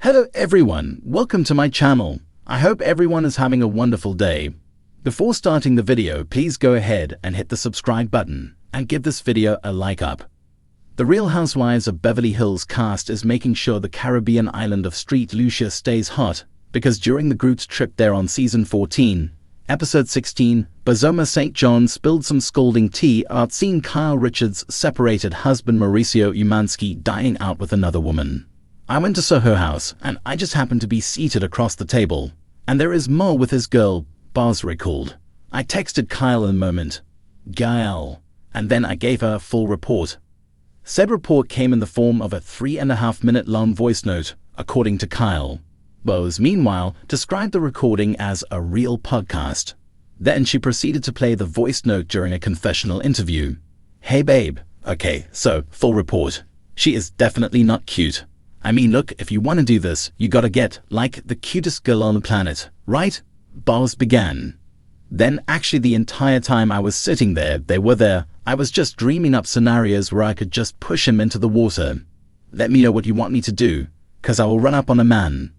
Hello everyone, welcome to my channel. I hope everyone is having a wonderful day. Before starting the video, please go ahead and hit the subscribe button and give this video a like up. The Real Housewives of Beverly Hills cast is making sure the Caribbean island of St. Lucia stays hot because during the group's trip there on season 14, episode 16, Bazoma St. John spilled some scalding tea about seeing Kyle Richards' separated husband Mauricio Umansky dying out with another woman. I went to Soho House and I just happened to be seated across the table, and there is Mo with his girl, Bars recalled. I texted Kyle in a moment, Gail, and then I gave her a full report. Said report came in the form of a 3.5-minute long voice note, according to Kyle. Bose, meanwhile, described the recording as a real podcast. Then she proceeded to play the voice note during a confessional interview. Hey babe, okay, so, full report. She is definitely not cute. I mean, look, if you want to do this, you gotta get, like, the cutest girl on the planet, right? Bars began. Then, actually the entire time I was sitting there, they were there, I was just dreaming up scenarios where I could just push him into the water. Let me know what you want me to do, 'cause I will run up on a man.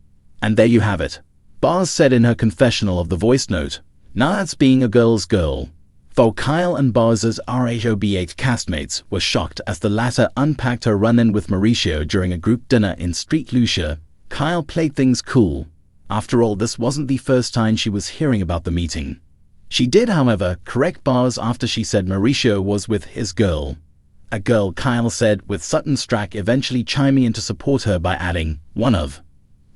And there you have it. Bars said in her confessional of the voice note. Now that's being a girl's girl. Though Kyle and Bars's RHOBH castmates were shocked as the latter unpacked her run-in with Mauricio during a group dinner in St. Lucia, Kyle played things cool. After all, this wasn't the first time she was hearing about the meeting. She did, however, correct Bars after she said Mauricio was with his girl. A girl, Kyle said, with Sutton Strack eventually chiming in to support her by adding, one of.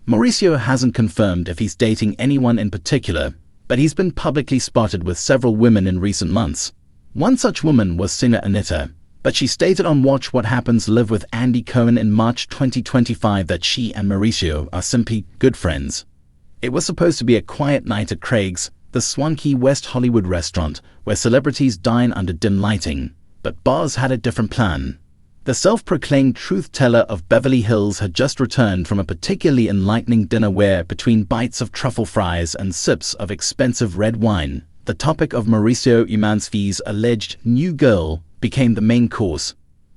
Mauricio hasn't confirmed if he's dating anyone in particular, but he's been publicly spotted with several women in recent months. One such woman was singer Anita, but she stated on Watch What Happens Live with Andy Cohen in March 2025 that she and Mauricio are simply good friends. It was supposed to be a quiet night at Craig's, the swanky West Hollywood restaurant where celebrities dine under dim lighting, but Bars had a different plan. The self-proclaimed truth-teller of Beverly Hills had just returned from a particularly enlightening dinner where, between bites of truffle fries and sips of expensive red wine, the topic of Mauricio Umansky's alleged new girl became the main course.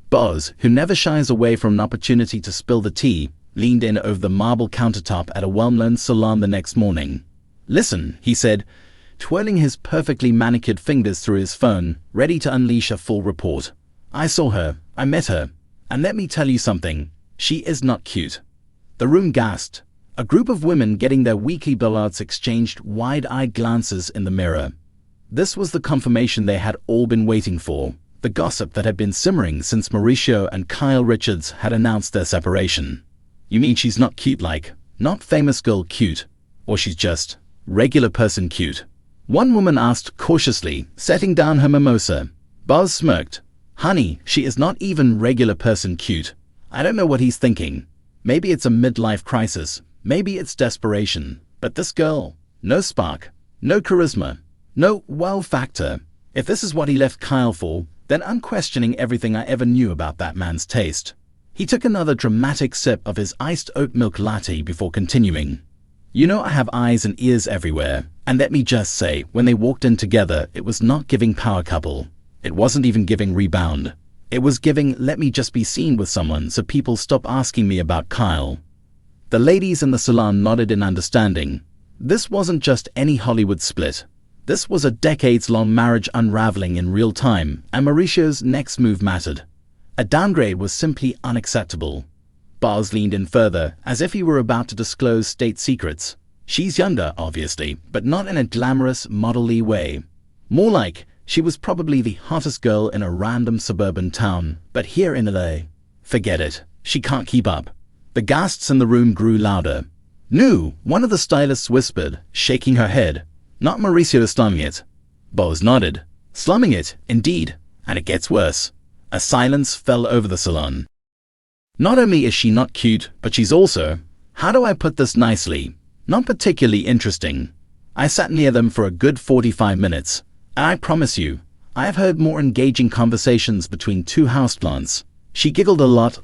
Bars, who never shies away from an opportunity to spill the tea, leaned in over the marble countertop at a well-known salon the next morning. Listen, he said, twirling his perfectly manicured fingers through his phone, ready to unleash a full report. I saw her. I met her, and let me tell you something, she is not cute. The room gasped. A group of women getting their weekly blowouts exchanged wide-eyed glances in the mirror. This was the confirmation they had all been waiting for, the gossip that had been simmering since Mauricio and Kyle Richards had announced their separation. You mean she's not cute like, not famous girl cute, or she's just regular person cute? One woman asked cautiously, setting down her mimosa. Buzz smirked. Honey, she is not even regular person cute. I don't know what he's thinking. Maybe it's a midlife crisis. Maybe it's desperation. But this girl, no spark, no charisma, no wow factor. If this is what he left Kyle for, then I'm questioning everything I ever knew about that man's taste. He took another dramatic sip of his iced oat milk latte before continuing. You know I have eyes and ears everywhere, and let me just say, when they walked in together, it was not giving power couple. It wasn't even giving rebound. It was giving let me just be seen with someone so people stop asking me about Kyle. The ladies in the salon nodded in understanding. This wasn't just any Hollywood split. This was a decades-long marriage unraveling in real time, and Mauricio's next move mattered. A downgrade was simply unacceptable. Bars leaned in further, as if he were about to disclose state secrets. She's younger, obviously, but not in a glamorous, model-y way. More like, she was probably the hottest girl in a random suburban town, but here in LA, forget it, she can't keep up. The gasps in the room grew louder. No, one of the stylists whispered, shaking her head. Not Mauricio slumming it. Bose nodded. Slumming it, indeed, and it gets worse. A silence fell over the salon. Not only is she not cute, but she's also, how do I put this nicely, not particularly interesting. I sat near them for a good 45 minutes. And I promise you, I have heard more engaging conversations between two houseplants. She giggled a lot,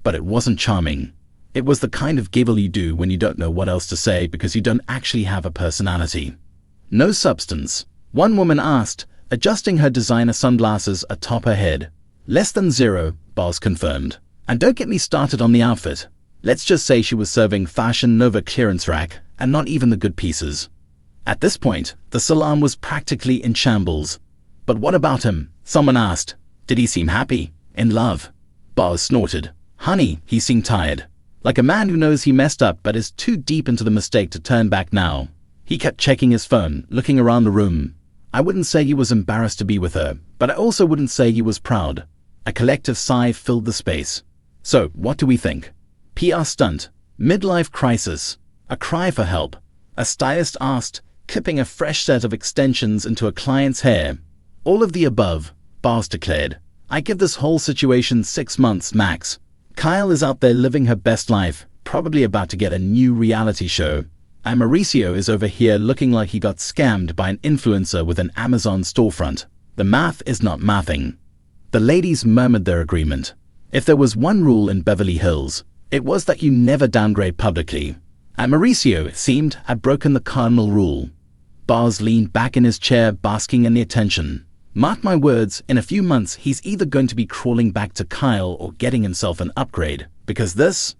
but it wasn't charming. It was the kind of giggle you do when you don't know what else to say because you don't actually have a personality. No substance. One woman asked, adjusting her designer sunglasses atop her head. Less than zero, Bars confirmed. And don't get me started on the outfit. Let's just say she was serving Fashion Nova clearance rack and not even the good pieces. At this point, the salon was practically in shambles. But what about him? Someone asked. Did he seem happy? In love? Boz snorted. Honey, he seemed tired. Like a man who knows he messed up but is too deep into the mistake to turn back now. He kept checking his phone, looking around the room. I wouldn't say he was embarrassed to be with her, but I also wouldn't say he was proud. A collective sigh filled the space. So, what do we think? PR stunt, midlife crisis, a cry for help, a stylist asked, clipping a fresh set of extensions into a client's hair. All of the above, Boz declared. I give this whole situation 6 months max. Kyle is out there living her best life, probably about to get a new reality show. And Mauricio is over here looking like he got scammed by an influencer with an Amazon storefront. The math is not mathing. The ladies murmured their agreement. If there was one rule in Beverly Hills, it was that you never downgrade publicly. And Mauricio, it seemed, had broken the cardinal rule. Boz leaned back in his chair, basking in the attention. Mark my words, in a few months he's either going to be crawling back to Kyle or getting himself an upgrade. Because this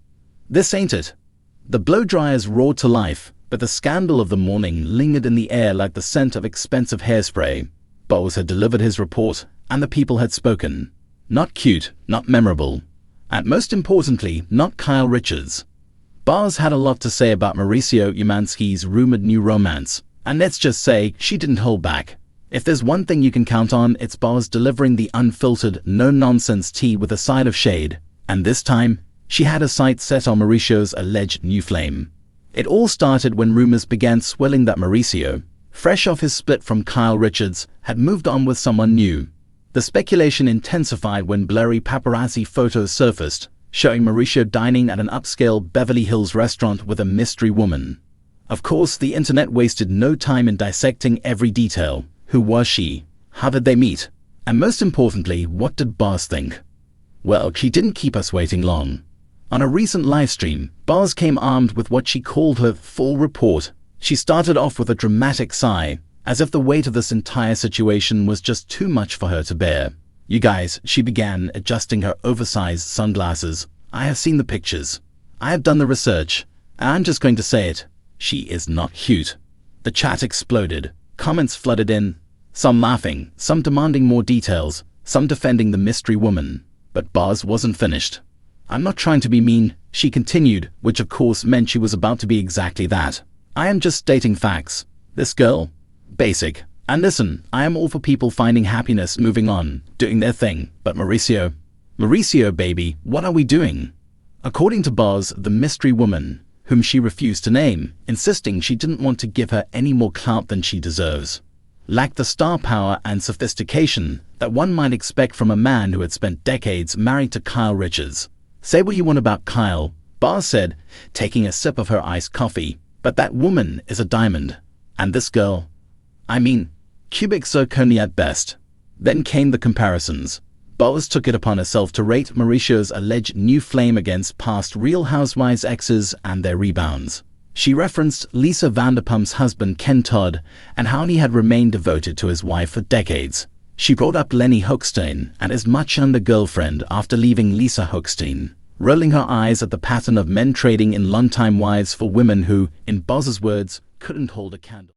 ain't it. The blow dryers roared to life, but the scandal of the morning lingered in the air like the scent of expensive hairspray. Boz had delivered his report, and the people had spoken. Not cute, not memorable, and most importantly, not Kyle Richards. Boz had a lot to say about Mauricio Umansky's rumored new romance, and let's just say she didn't hold back. If there's one thing you can count on, it's Boz delivering the unfiltered, no-nonsense tea with a side of shade. And this time, she had her sights set on Mauricio's alleged new flame. It all started when rumors began swirling that Mauricio, fresh off his split from Kyle Richards, had moved on with someone new. The speculation intensified when blurry paparazzi photos surfaced, showing Mauricio dining at an upscale Beverly Hills restaurant with a mystery woman. Of course, the internet wasted no time in dissecting every detail. Who was she? How did they meet? And most importantly, what did Boz think? Well, she didn't keep us waiting long. On a recent livestream, Boz came armed with what she called her full report. She started off with a dramatic sigh, as if the weight of this entire situation was just too much for her to bear. You guys, she began, adjusting her oversized sunglasses. I have seen the pictures. I have done the research. And I'm just going to say it. She is not cute. The chat exploded. Comments flooded in. Some laughing, some demanding more details, some defending the mystery woman. But Boz wasn't finished. I'm not trying to be mean, she continued, which of course meant she was about to be exactly that. I am just stating facts. This girl, basic. And listen, I am all for people finding happiness, moving on, doing their thing. But Mauricio, baby, what are we doing? According to Boz, the mystery woman, whom she refused to name, insisting she didn't want to give her any more clout than she deserves, lacked the star power and sophistication that one might expect from a man who had spent decades married to Kyle Richards. Say what you want about Kyle, Boz said, taking a sip of her iced coffee, but that woman is a diamond. And this girl, I mean, cubic zirconia at best. Then came the comparisons. Boz took it upon herself to rate Mauricio's alleged new flame against past Real Housewives exes and their rebounds. She referenced Lisa Vanderpump's husband Ken Todd and how he had remained devoted to his wife for decades. She brought up Lenny Hochstein and his much younger girlfriend after leaving Lisa Hochstein, rolling her eyes at the pattern of men trading in longtime wives for women who, in Boz's words, couldn't hold a candle.